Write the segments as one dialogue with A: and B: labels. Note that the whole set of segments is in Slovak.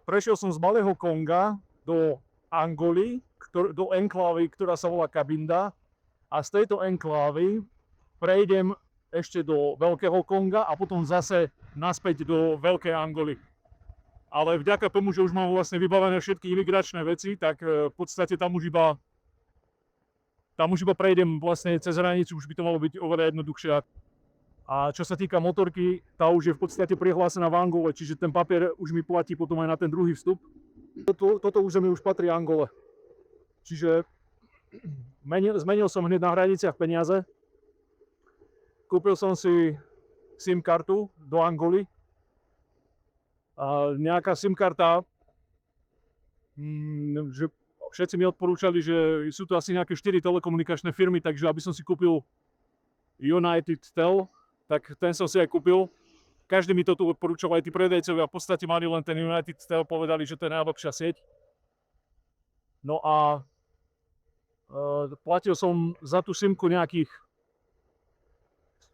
A: prešiel som z Malého Konga do Angoly, do enklávy, ktorá sa volá Cabinda. A z tejto enklávy prejdem ešte do Veľkého Konga a potom zase naspäť do Veľkej Angoly. Ale vďaka tomu, že už mám vlastne vybavené všetky imigračné veci, tak v podstate tam už iba prejdem vlastne cez hranicu, už by to malo byť oveľa jednoduchšie. A čo sa týka motorky, tá už je v podstate prihlásená v Angole, čiže ten papier už mi platí potom aj na ten druhý vstup. Toto územie už patrí Angole. Čiže zmenil som hneď na hraniciach peniaze. Kúpil som si SIM kartu do Angoly. A nejaká SIM karta, že všetci mi odporúčali, že sú tu asi nejaké 4 telekomunikačné firmy, takže aby som si kúpil United Tel, tak ten som si aj kúpil. Každý mi to tu odporúčal, aj tí predajcovia v podstate mali len ten United Tel, povedali, že to je najlepšia sieť. No a platil som za tú simku nejakých,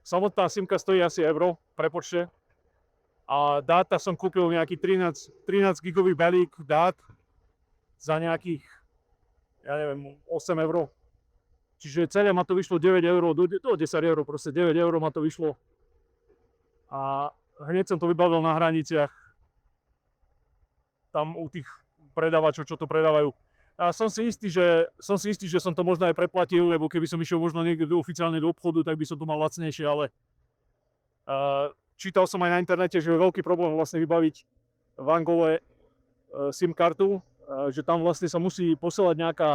A: samotná simka stojí asi euro, prepočte. A dáta som kúpil nejaký 13 gigový balík dát za nejakých, ja neviem, 8 euro. Čiže celé ma to vyšlo 9 euro, do 10 euro, proste 9 euro ma to vyšlo. A hneď som to vybavil na hraniciach, tam u tých predávačov, čo to predávajú. A som si istý, že som to možno aj preplatil, lebo keby som išiel možno niekde oficiálne do obchodu, tak by som to mal lacnejšie, ale čítal som aj na internete, že je veľký problém vlastne vybaviť v Angole SIM kartu, že tam vlastne sa musí posielať nejaká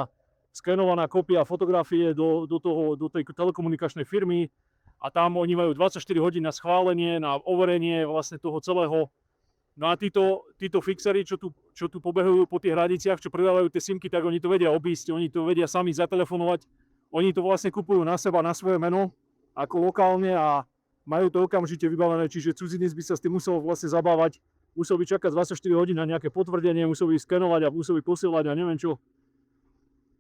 A: skenovaná kópia fotografie do tej telekomunikačnej firmy a tam oni majú 24 hodín na schválenie, na overenie vlastne toho celého. No a títo fixery, čo tu pobehujú po tých hraniciach, čo predávajú tie simky, tak oni to vedia obísť, oni to vedia sami zatelefonovať, oni to vlastne kupujú na seba, na svoje meno, ako lokálne a majú to okamžite vybavené, čiže cudzinec by sa s tým musel vlastne zabávať, musel by čakať 24 hodín na nejaké potvrdenie, musel by skenovať a musel by posielať a neviem čo.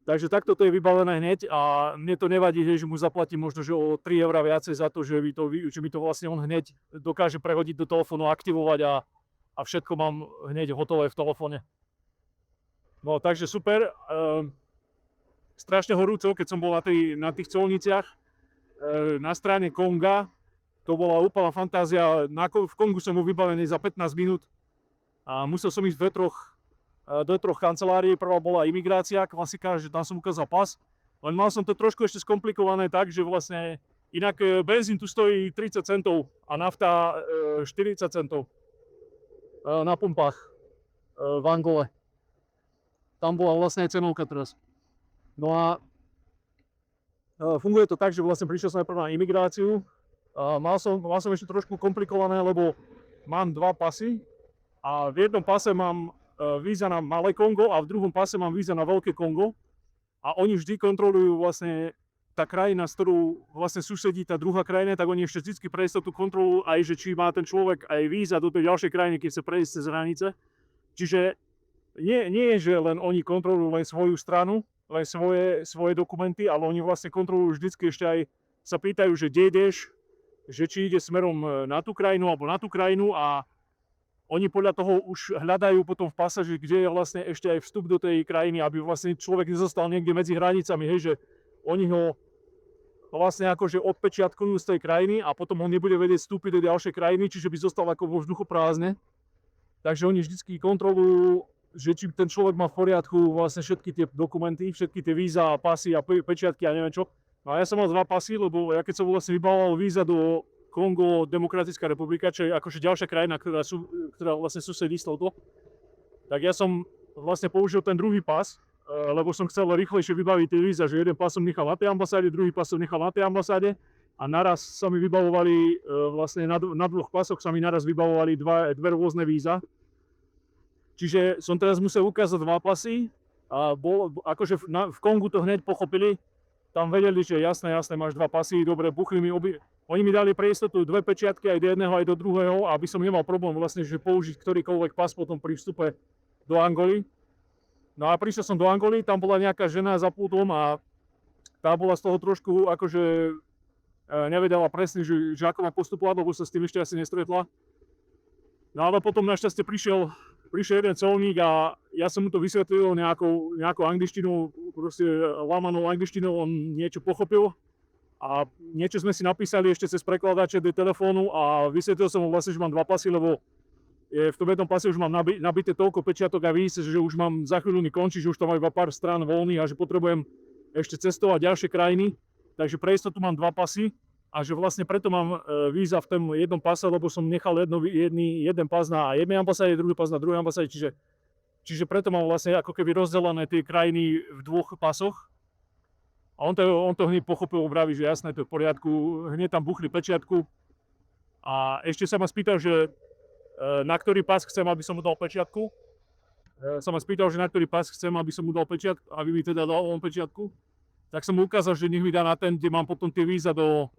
A: Takže takto to je vybavené hneď a mne to nevadí, že mu zaplatím možno že o 3 eurá viacej za to, že mi to vlastne on hneď dokáže prehodiť do telefónu, aktivovať a všetko mám hneď hotové v telefóne. No takže super. Strašne horúco, keď som bol na tých colniciach. Na strane Konga, to bola úplná fantázia. V Kongu som bol vybavený za 15 minút a musel som ísť do troch kancelárií. Prvá bola imigrácia, klasika, že tam som ukázal pas. Len mal som to trošku ešte skomplikované tak, že vlastne inak benzín tu stojí 30 centov a nafta 40 centov na pumpách v Angole. Tam bola vlastne aj cenovka teraz. No a funguje to tak, že vlastne prišiel som najprv na imigráciu. Mal som ešte trošku komplikované, lebo mám 2 pasy a v jednom pase mám víza na Malé Kongo a v druhom pase mám víza na Veľké Kongo a oni vždy kontrolujú vlastne tá krajina, s ktorou vlastne susedí tá druhá krajina, tak oni ešte vždy pre istotu kontrolujú aj, že či má ten človek aj víza do tej ďalšej krajiny, keď sa prejsť cez hranice. Čiže nie je, že len oni kontrolujú len svoju stranu, len svoje dokumenty, ale oni vlastne kontrolujú vždycky ešte aj, sa pýtajú, že kde ideš, že či ide smerom na tú krajinu alebo na tú krajinu a oni podľa toho už hľadajú potom v pase, že kde je vlastne ešte aj vstup do tej krajiny, aby vlastne človek nezostal niekde medzi hranicami, hej, že oni ho vlastne akože odpečiatkujú z tej krajiny a potom on nebude vedieť vstúpiť do ďalšej krajiny, čiže by zostal ako vo vzduchoprázdne. Takže oni vždycky kontrolujú, že či ten človek má v poriadku vlastne všetky tie dokumenty, všetky tie víza, pasy a pečiatky a neviem čo. No a ja som mal 2 pasy, lebo ja keď som vlastne vybavoval víza do Kongo Demokratická republika, čo je akože ďalšia krajina, ktorá vlastne susedí s touto, tak ja som vlastne použil ten druhý pas, lebo som chcel rýchlejšie vybaviť tie víza, že jeden pas som nechal na tej ambasáde, druhý pas som nechal na tej ambasáde a naraz sa mi vybavovali, vlastne na 2 pasoch sa mi naraz vybavovali dve rôzne víza. Čiže som teraz musel ukázať 2 pasy a akože v Kongu to hneď pochopili, tam vedeli, že jasné, máš 2 pasy, dobre, buchli mi oni mi dali pre istotu 2 pečiatky aj do jedného, aj do druhého, aby som nemal problém vlastne, že použiť ktorýkoľvek pas potom pri vstupe do Angoly. No a prišiel som do Angoly, tam bola nejaká žena za pultom a tá bola z toho trošku akože nevedela presne, že ako má postupovať, lebo sa s tým ešte asi nestretla. No ale potom našťastie prišiel prišiel jeden colník a ja som mu to vysvetlil nejakou angličtinou, proste lamanou angličtinou, on niečo pochopil a niečo sme si napísali ešte cez prekladače do telefónu a vysvetlil som mu vlastne, že mám 2 pasy, lebo v tom jednom pase už mám nabité toľko pečiatok a víc, že už mám za chvíľu mi končí, že už tam mám iba pár strán voľných a že potrebujem ešte cestovať ďalšie krajiny, takže pre istotu mám 2 pasy. A že vlastne preto mám víza v tom jednom pase, lebo som nechal jeden pás na jednej ambasáde, druhý pás na druhej ambasáde, čiže preto mám vlastne ako keby rozdelené tie krajiny v 2 pasoch. A on to hneď pochopil, vraví, že jasné, to je v poriadku, hneď tam buchli pečiatku. A ešte sa ma spýtal, že na ktorý pás chcem, aby som mu dal pečiatku. Sa ma spýtal, že na ktorý pás chcem, aby som mu dal pečiatku, aby mi teda dal on pečiatku. Tak som mu ukázal, že nech mi dá na ten, kde mám potom tie víza do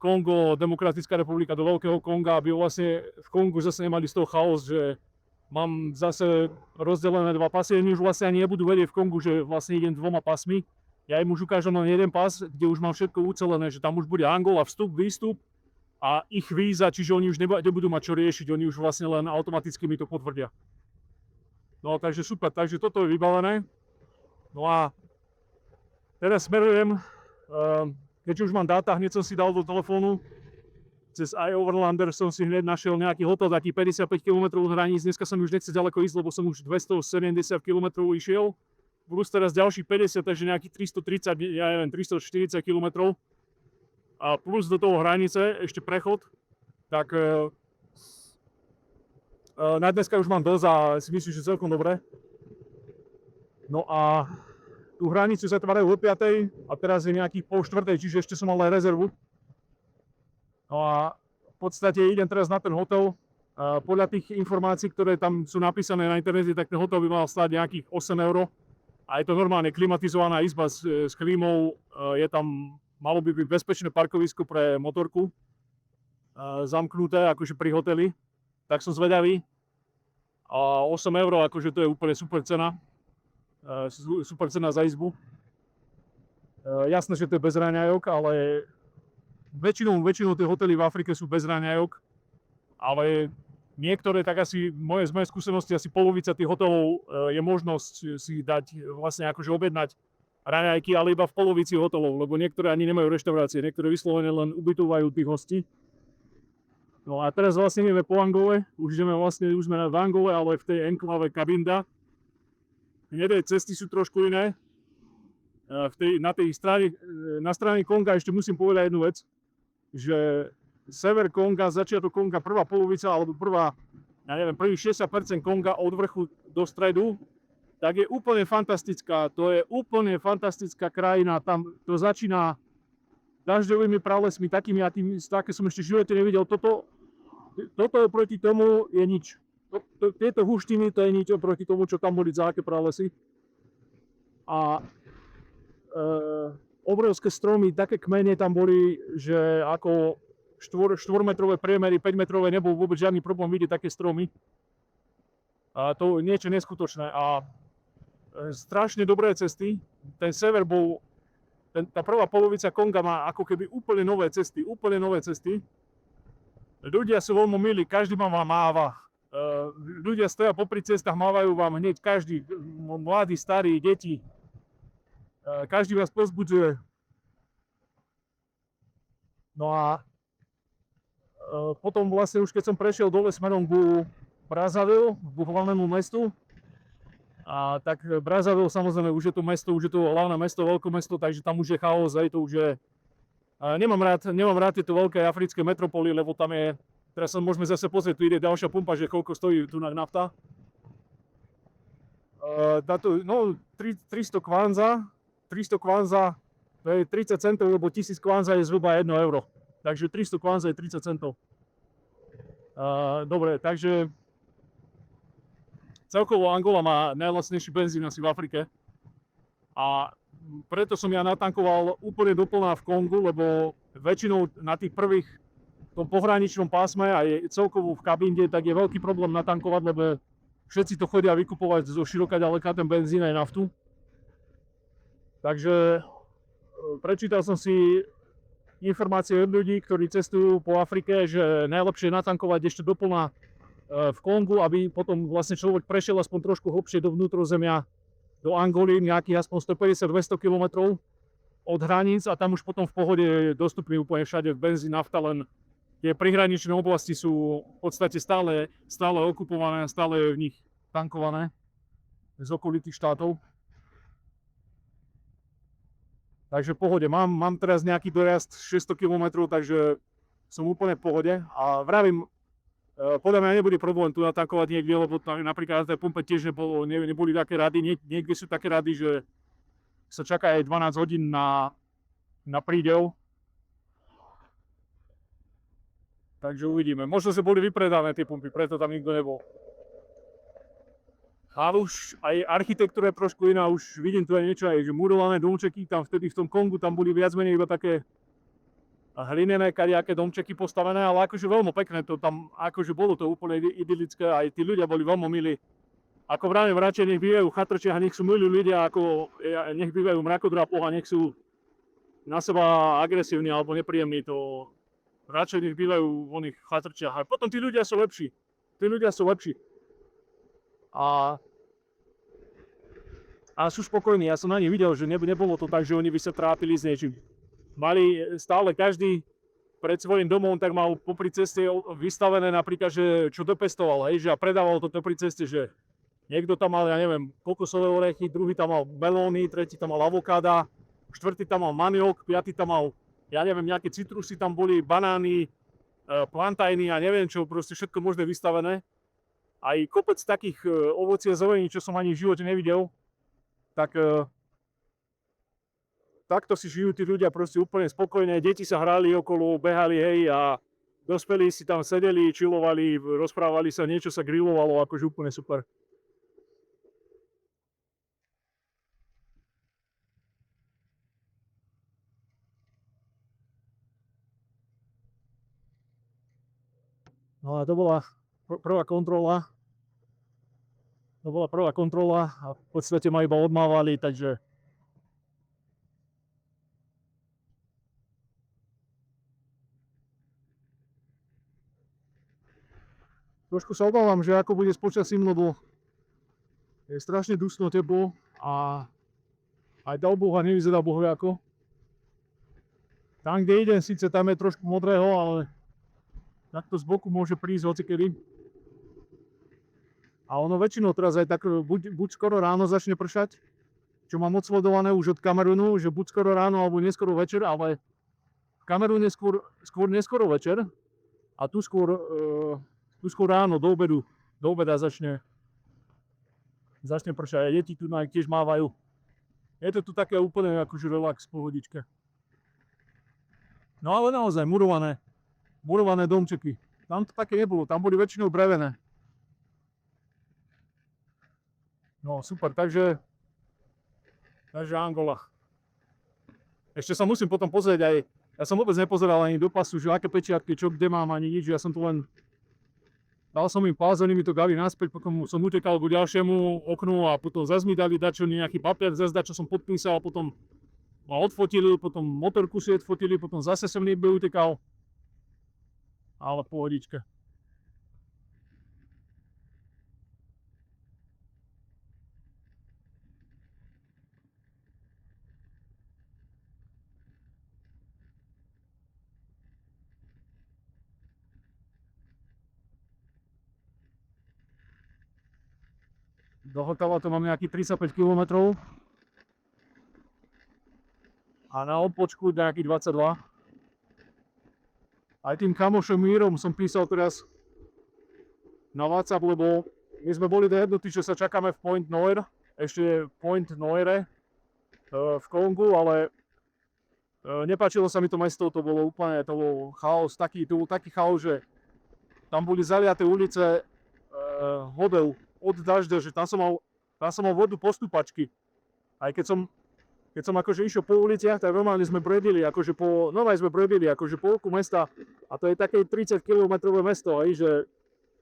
A: Kongo, Demokratická republika, do Veľkého Konga, aby vlastne v Kongu zase nemali z toho chaos, že mám zase rozdelené 2 pasy, oni už vlastne ani nebudú vedieť v Kongu, že vlastne idem 2 pasmi. Ja im už ukážem len jeden pas, kde už mám všetko ucelené, že tam už bude Angola, vstup, výstup a ich víza, čiže oni už nebudú mať čo riešiť, oni už vlastne len automaticky mi to potvrdia. No takže super, takže toto je vybavené. No a teraz smerujem, keďže už mám dáta, hneď som si dal do telefónu, cez iOverlander som si hneď našiel nejaký hotel, taký 55 km od hraníc, dneska som už nechcel ďaleko ísť, lebo som už 270 km išiel, plus teraz ďalší 50, takže nejakých 330, ja neviem, 340 km. A plus do toho hranice, ešte prechod, tak na dneska už mám dosť a si myslím, že celkom dobre. No a tú hranicu zatvárajú o 5. a teraz je nejakých 3:30, čiže ešte som mal aj rezervu. No a v podstate idem teraz na ten hotel. Podľa tých informácií, ktoré tam sú napísané na internete, tak ten hotel by mal stáť nejakých 8 €. A je to normálne klimatizovaná izba s klímou. Je tam, malo by byť bezpečné parkovisko pre motorku. Zamknuté, akože pri hoteli. Tak som zvedavý. A 8 €, akože to je úplne super cena. Super cena za izbu. Jasné, že to je bez raňajok, ale väčšinou tie hotely v Afrike sú bez raňajok, ale niektoré, tak asi z mojej skúsenosti, asi polovica tých hotelov je možnosť si dať vlastne akože objednať raňajky, ale iba v polovici hotelov, lebo niektoré ani nemajú reštaurácie, niektoré vyslovene len ubytovajú tých hostí. No a teraz vlastne ideme po Angole, už sme v Angole, ale v tej enklave Cabinda. Hneď cesty sú trošku iné. Na strane Konga ešte musím povedať jednu vec, že sever Konga, začiatok Konga, prvá polovica, alebo prvých 60% Konga od vrchu do stredu, tak je úplne fantastická. To je úplne fantastická krajina. Tam to začína dažďovými pralesmi, také som ešte v živote nevidel. Toto oproti tomu je nič. Tieto húštiny, to je nič oproti tomu, čo tam boli za aké pralesy. A obrovské stromy, také kmene tam boli, že ako 4-metrové priemery, 5-metrové nebol vôbec žiadny problém vidieť také stromy. A to je niečo neskutočné. A strašne dobré cesty. Ten sever bol, tá prvá polovica Konga má ako keby úplne nové cesty. Ľudia sú veľmi milí, každý vám máva. Ľudia stoja popri cestách, mávajú vám hneď každý, mladí, starí, deti. Každý vás povzbudzuje. No a potom vlastne už keď som prešiel dole smerom ku Brazzaville, ku hlavnému mestu, tak Brazzaville samozrejme už je to mesto, už je to hlavné mesto, veľké mesto, takže tam už je chaos, aj to už je. Nemám rád tieto veľké africké metropoly, lebo tam je. Teraz sa môžeme zase pozrieť, tu ide ďalšia pumpa, že koľko stojí tu nafta. 300 kwanza, to je 30 centov, lebo 1000 kwanza je zhruba 1 €. Takže 300 kwanza je 30 centov. Dobre, takže celkovo Angola má najlacnejší benzín asi v Afrike. A preto som ja natankoval úplne doplná v Kongu, lebo väčšinou na tých prvých v tom pohraničnom pásme a je celkovo v Cabinde, tak je veľký problém natankovať, lebo všetci to chodia vykupovať zo široka ďaleka, ten benzín aj naftu. Takže prečítal som si informácie od ľudí, ktorí cestujú po Afrike, že najlepšie je natankovať ešte doplná v Kongu, aby potom vlastne človek prešiel aspoň trošku hlbšie do vnútrozemia, do Angoly, nejakých aspoň 150-200 km od hraníc a tam už potom v pohode je dostupný úplne všade benzín, nafta, len tie prihraničné oblasti sú v podstate stále okupované a stále je v nich tankované z okolitých štátov. Takže v pohode, mám teraz nejaký dojazd 600 km, takže som úplne v pohode a vravím, podľa mňa nebude problém tu natankovať niekde, lebo napríklad na tej pumpe tiež neboli také rady, niekde sú také rady, že sa čaká aj 12 hodín na prídev. Takže uvidíme. Možno, že boli vypredané tie pumpy, preto tam nikto nebol. Ale už aj architektúra je trošku iná, už vidím tu aj niečo, aj že murované domčeky, tam vtedy v tom Kongu, tam boli viac menej iba také hlinené kadejaké domčeky postavené, ale akože veľmi pekné to tam, akože bolo to úplne idylické, aj tí ľudia boli veľmi milí. Ako vravím, radšej nech bývajú v chatrčiach a nech sú milí ľudia, ako nech bývajú v mrakodrapoch a nech sú na seba agresívni alebo nepríjemní, to radšej nech bývajú v oných chatrčiach. A potom tí ľudia sú lepší. A sú spokojní. Ja som na nich videl, že nebolo to tak, že oni by sa trápili s niečím. Mali stále každý pred svojím domom, tak mal popri ceste vystavené napríklad, že čo dopestoval, hej, že a predával to pri ceste, že niekto tam mal, ja neviem, kokosové orechy, druhý tam mal melóny, tretí tam mal avokáda, štvrtý tam mal maniok, piatý tam mal, ja neviem, nejaké citrusy tam boli, banány, plantajny a neviem čo, proste všetko možné vystavené. Aj kopec takých ovocí a zelení, čo som ani v živote nevidel, tak takto si žijú tí ľudia proste úplne spokojne. Deti sa hrali okolo, behali, hej, a dospelí si tam sedeli, čilovali, rozprávali sa, niečo sa grilovalo, akože úplne super. No a to bola prvá kontrola. A v podstate ma iba odmávali, takže trošku sa obávam, že ako bude s počasím, lebo je strašne dusno, teplo a aj dal Boha nevyzerá bohviako. Tam, kde idem, síce tam je trošku modrého, ale takto z boku môže prísť hocikedy. A ono väčšinou teraz aj tak, buď skoro ráno začne pršať, čo mám odsledované už od Kamerunu, že buď skoro ráno alebo neskoro večer, ale v Kamerune skôr neskoro večer a tu skôr ráno, do obeda začne pršať. A deti tu tiež mávajú. Je to tu také úplne akože relax, pohodička. No ale naozaj, murované domčeky. Tam to také nebolo, tam boli väčšinou brevené. No super, takže Angola. Ešte sa musím potom pozrieť aj, ja som vôbec nepozeral ani do pasu, že aké pečiatky, čo kde mám, ani nič, ja som tu len dal som im pás, oni mi to dali naspäť, potom som utekal k ďalšiemu oknu a potom zase mi dali dačo, nejaký papier, zase dačo som podpísal, potom ma odfotili, potom motorku si odfotili, potom zase som niekde utekal. Ale pohodička. Do hotela to mám nejakých 35 km. A na odpočku nejakých 22. Aj tým kamošom Mírom som písal teraz na WhatsApp, lebo my sme boli dohodnutí, že sa čakáme v Point Noire, ešte Point Noire v Kongu, ale nepáčilo sa mi to mesto, to bol chaos, taký chaos, že tam boli zaliaté ulice vodou od dažďa, že tam som mal vodu po stúpačky. Aj keď som akože išiel po uliciach, tak normálne sme bredili, akože po polku mesta a to je také 30 km mesto, aj, že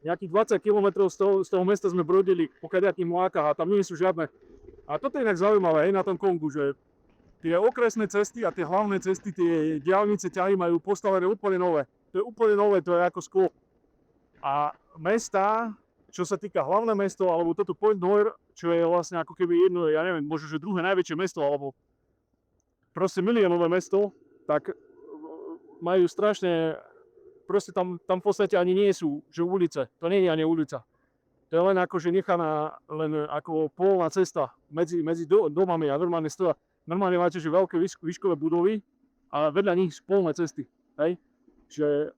A: nejakých 20 km z toho mesta sme brodili po kadejakých mlákach a tam nie sú žiadne. A toto je inak zaujímavé aj na tom Kongu, že tie okresné cesty a tie hlavné cesty, tie diaľnice ťahy majú postavené úplne nové. To je úplne nové, to je ako sklo. A mesta, čo sa týka hlavné mesto, alebo toto Point Noir, čo je vlastne ako keby jedno, ja neviem, možno, že druhé najväčšie mesto, alebo proste miliónové mesto, tak majú strašne, proste tam v podstate ani nie sú, že ulice, to nie je ani ulica. To je len akože nechaná, len ako polná cesta medzi domami a normálne máte, že veľké výškové budovy a vedľa nich sú polné cesty, hej? Že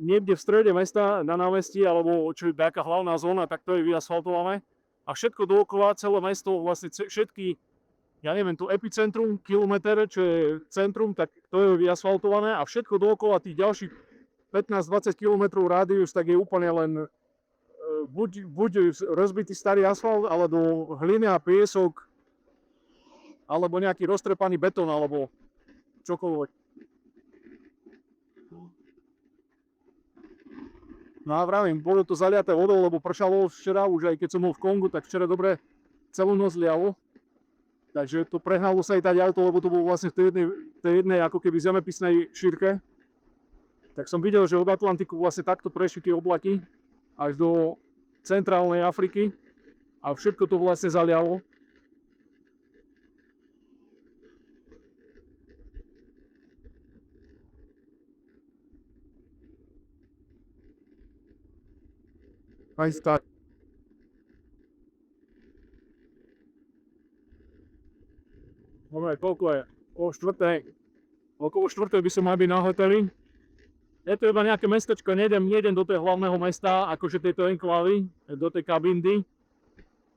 A: niekde v strede mesta, na námestí, alebo čo je nejaká hlavná zóna, tak to je vyasfaltované. A všetko dookola, celé mesto, vlastne všetky, ja neviem, to epicentrum, kilometr, čo je centrum, tak to je vyasfaltované a všetko dookola tých ďalších 15-20 km rádius, tak je úplne len buď rozbitý starý asfalt, alebo hliny a piesok, alebo nejaký roztrepaný betón, alebo čokoľvek. No a vravím, bolo to zaliaté vodou, lebo pršalo včera, už aj keď som bol v Kongu, tak včera dobre celú noc lialo. Takže to prehnalo sa aj tá auto, lebo to bolo vlastne v tej jednej ako keby zemepisnej šírke. Tak som videl, že od Atlantiku vlastne takto prešli tie oblaky až do centrálnej Afriky a všetko to vlastne zalialo. Aj tak. Dobre, koľko je? Okolo štvrtej by som mal byť na hoteli. Je to iba nejaké mestečko, nejdem do toho hlavného mesta, akože tejto enklávy, do tej Kabindy.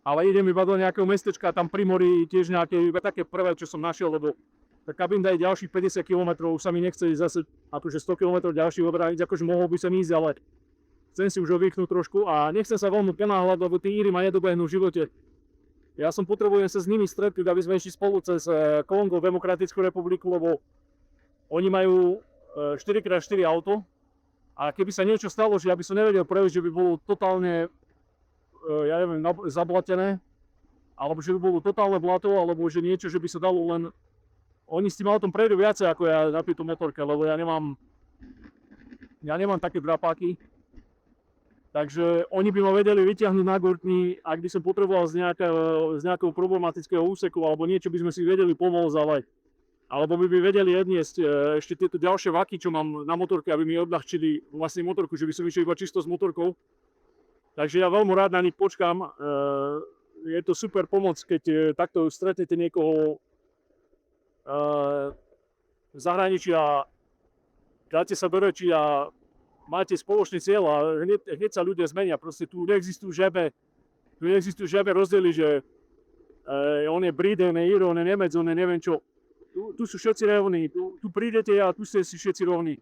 A: Ale idem iba do nejakého mestečka, tam pri mori tiež nejaké, iba také prvé, čo som našiel, lebo tá Kabinda je ďalších 50 km, už sa mi nechce ísť zase akože 100 km ďalší obrániť, akože mohol by som ísť, ale chcem si už odvyknúť trošku a nechcem sa veľmi ponáhľať, lebo tí Íri ma nedobehnú v živote. Ja potrebujem sa s nimi stretnúť, aby sme išli spolu cez Kongo, Demokratickú republiku, lebo oni majú 4x4 auto a keby sa niečo stalo, že ja by som nevedel prejsť, že by bolo totálne, ja neviem, zablatené, alebo že by bolo totálne blato, alebo že niečo, že by sa dalo len... Oni s tým autom prejdú viacej ako ja na tejto motorke, lebo ja nemám také drapáky. Takže oni by ma vedeli vyťahnuť na Gortni, ak by som potreboval z nejakého problematického úseku, alebo niečo by sme si vedeli pomôcť, alebo by vedeli odniesť ešte tieto ďalšie vaky, čo mám na motorke, aby mi odľahčili vlastne motorku, že by som išiel iba čisto s motorkou. Takže ja veľmi rád na nich počkám. Je to super pomoc, keď takto stretnete niekoho v zahraničí a dáte sa do reči a máte spoločný cieľ a hneď sa ľudia zmenia. Proste tu neexistujú žiadne rozdiely, že on je Brit, on je Ír, on je Nemec, on je neviem čo. Tu sú všetci rovní, tu prídete a tu ste si všetci rovní.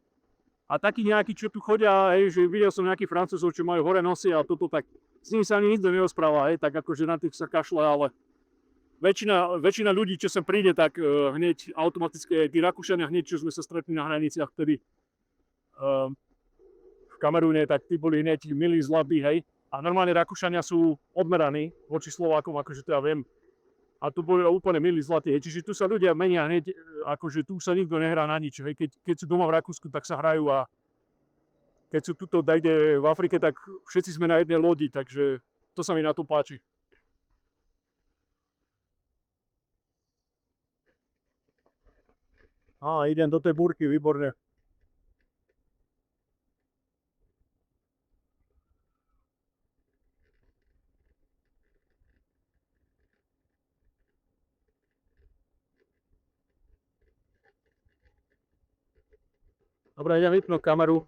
A: A takí nejakí, čo tu chodia, že videl som nejakých Francúzov, čo majú hore nosy a toto, tak s nimi sa ani nikto nerozpráva, tak akože na tých sa kašle, ale väčšina ľudí, čo sem príde, tak hneď automaticky, tí Rakúšania hneď, čo sme sa stretli na hraniciach, vtedy v Kamerúne, tak tí boli hneď milí, zlabí, hej. A normálne Rakúšania sú odmeraní voči Slovákom, akože to ja viem. A tu boli úplne milí, zlatí, hej. Čiže tu sa ľudia menia hneď, akože tu sa nikto nehrá na nič, hej. Keď sú doma v Rakúsku, tak sa hrajú a keď sú tuto niekde v Afrike, tak všetci sme na jednej lodi, takže to sa mi na tom páči. Idem do tej búrky, výborne. Dobre, idem vypnúť kameru.